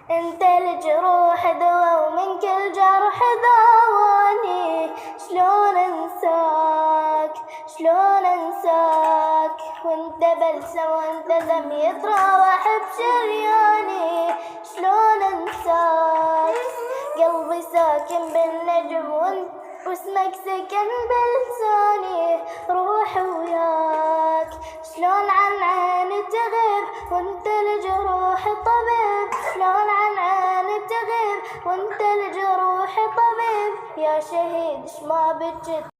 انت الجروح دوا ومن كل جرح داواني. شلون انساك شلون انساك وانت بلسم وانت دم يتراوح بشرياني. شلون انساك قلبي ساكن بالنجم واسمك سكن بلساني. روحي وياك شلون عن عيني تغيب وانت الجروح طبيب. شلون عن عيني تغيب وانت الجروح طبيب. يا شهيد اش ما بجيت